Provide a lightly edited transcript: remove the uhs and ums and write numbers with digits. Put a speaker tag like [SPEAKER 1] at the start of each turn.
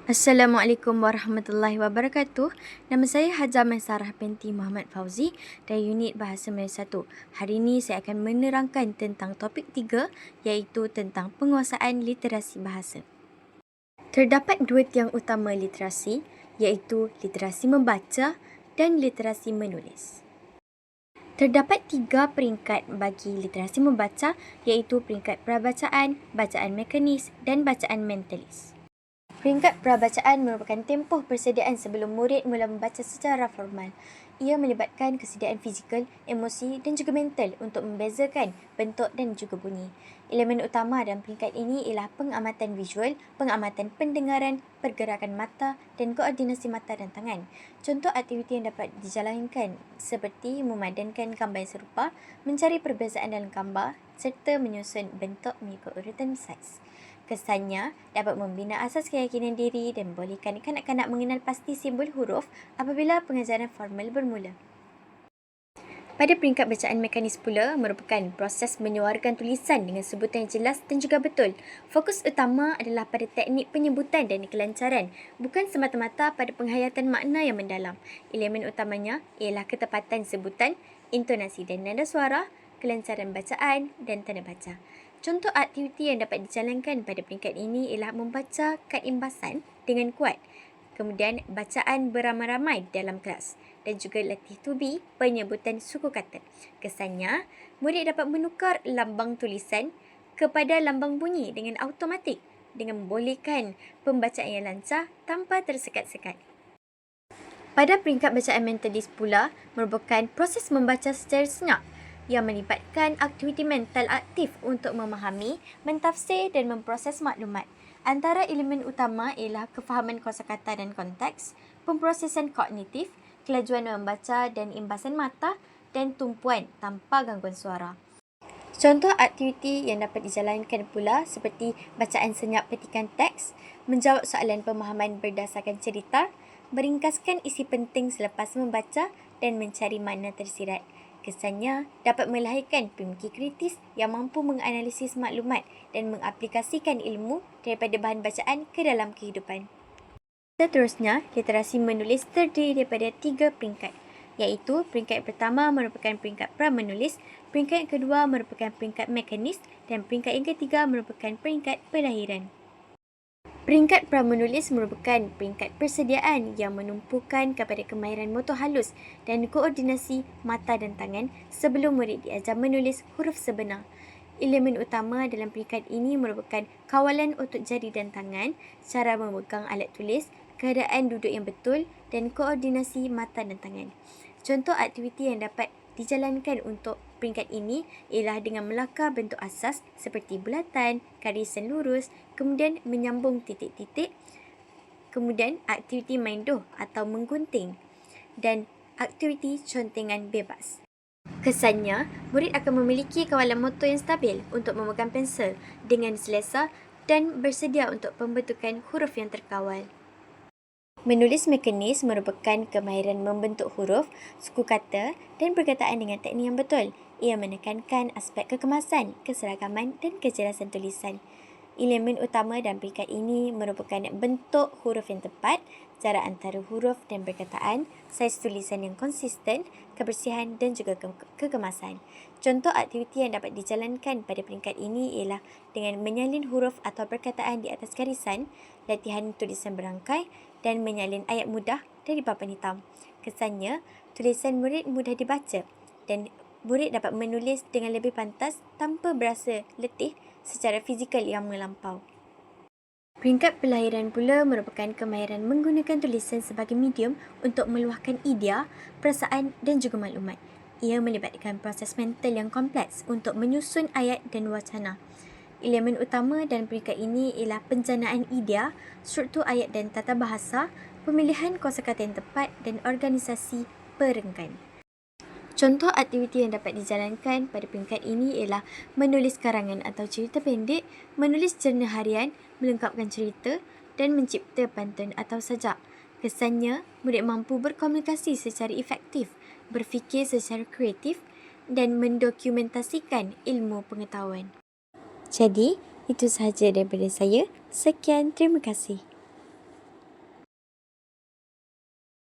[SPEAKER 1] Assalamualaikum warahmatullahi wabarakatuh. Nama saya Hajah Maisarah binti Muhammad Fauzi dari Unit Bahasa Melayu 1. Hari ini saya akan menerangkan tentang topik 3 iaitu tentang penguasaan literasi bahasa. Terdapat dua tiang utama literasi iaitu literasi membaca dan literasi menulis. Terdapat 3 peringkat bagi literasi membaca iaitu peringkat prabacaan, bacaan mekanis dan bacaan mentalis. Peringkat prabacaan merupakan tempoh persediaan sebelum murid mula membaca secara formal. Ia melibatkan kesediaan fizikal, emosi dan juga mental untuk membezakan bentuk dan juga bunyi. Elemen utama dalam peringkat ini ialah pengamatan visual, pengamatan pendengaran, pergerakan mata dan koordinasi mata dan tangan. Contoh aktiviti yang dapat dijalankan seperti memadankan gambar yang serupa, mencari perbezaan dalam gambar serta menyusun bentuk mengikut urutan saiz. Kesannya dapat membina asas keyakinan diri dan membolehkan kanak-kanak mengenal pasti simbol huruf apabila pengajaran formal bermula. Pada peringkat bacaan mekanis pula merupakan proses menyuarakan tulisan dengan sebutan yang jelas dan juga betul. Fokus utama adalah pada teknik penyebutan dan kelancaran, bukan semata-mata pada penghayatan makna yang mendalam. Elemen utamanya ialah ketepatan sebutan, intonasi dan nada suara, kelancaran bacaan dan tanda baca. Contoh aktiviti yang dapat dijalankan pada peringkat ini ialah membaca kad imbasan dengan kuat, kemudian bacaan beramai-ramai dalam kelas dan juga latih tubi penyebutan suku kata. Kesannya, murid dapat menukar lambang tulisan kepada lambang bunyi dengan automatik dengan membolehkan pembacaan yang lancar tanpa tersekat-sekat. Pada peringkat bacaan mentalis pula merupakan proses membaca secara senyap yang melibatkan aktiviti mental aktif untuk memahami, mentafsir dan memproses maklumat. Antara elemen utama ialah kefahaman kosakata dan konteks, pemprosesan kognitif, kelajuan membaca dan imbasan mata dan tumpuan tanpa gangguan suara. Contoh aktiviti yang dapat dijalankan pula seperti bacaan senyap petikan teks, menjawab soalan pemahaman berdasarkan cerita, meringkaskan isi penting selepas membaca dan mencari makna tersirat. Kesannya dapat melahirkan pemikir kritis yang mampu menganalisis maklumat dan mengaplikasikan ilmu daripada bahan bacaan ke dalam kehidupan. Seterusnya, literasi menulis terdiri daripada 3 peringkat, iaitu peringkat pertama merupakan peringkat pra-menulis, peringkat kedua merupakan peringkat mekanis dan peringkat yang ketiga merupakan peringkat pelahiran. Peringkat pra-menulis merupakan peringkat persediaan yang menumpukan kepada kemahiran motor halus dan koordinasi mata dan tangan sebelum murid diajar menulis huruf sebenar. Elemen utama dalam peringkat ini merupakan kawalan otot jari dan tangan, cara memegang alat tulis, keadaan duduk yang betul dan koordinasi mata dan tangan. Contoh aktiviti yang dapat dijalankan untuk peringkat ini ialah dengan melakar bentuk asas seperti bulatan, garisan lurus, kemudian menyambung titik-titik, kemudian aktiviti main doh atau menggunting dan aktiviti contengan bebas. Kesannya, murid akan memiliki kawalan motor yang stabil untuk memegang pensel dengan selesa dan bersedia untuk pembentukan huruf yang terkawal. Menulis mekanis merupakan kemahiran membentuk huruf, suku kata dan perkataan dengan teknik yang betul. Ia menekankan aspek kekemasan, keseragaman dan kejelasan tulisan. Elemen utama dalam peringkat ini merupakan bentuk huruf yang tepat, jarak antara huruf dan perkataan, saiz tulisan yang konsisten, kebersihan dan juga kekemasan. Contoh aktiviti yang dapat dijalankan pada peringkat ini ialah dengan menyalin huruf atau perkataan di atas garisan, latihan tulisan berangkai dan menyalin ayat mudah dari papan hitam. Kesannya, tulisan murid mudah dibaca dan murid dapat menulis dengan lebih pantas tanpa berasa letih secara fizikal yang melampau. Peringkat pelahiran pula merupakan kemahiran menggunakan tulisan sebagai medium untuk meluahkan idea, perasaan dan juga maklumat. Ia melibatkan proses mental yang kompleks untuk menyusun ayat dan wacana. Elemen utama dalam peringkat ini ialah penjanaan idea, struktur ayat dan tata bahasa, pemilihan kosakata yang tepat dan organisasi perenggan. Contoh aktiviti yang dapat dijalankan pada peringkat ini ialah menulis karangan atau cerita pendek, menulis jurnal harian, melengkapkan cerita dan mencipta pantun atau sajak. Kesannya, murid mampu berkomunikasi secara efektif, berfikir secara kreatif dan mendokumentasikan ilmu pengetahuan. Jadi, itu sahaja daripada saya. Sekian, terima kasih.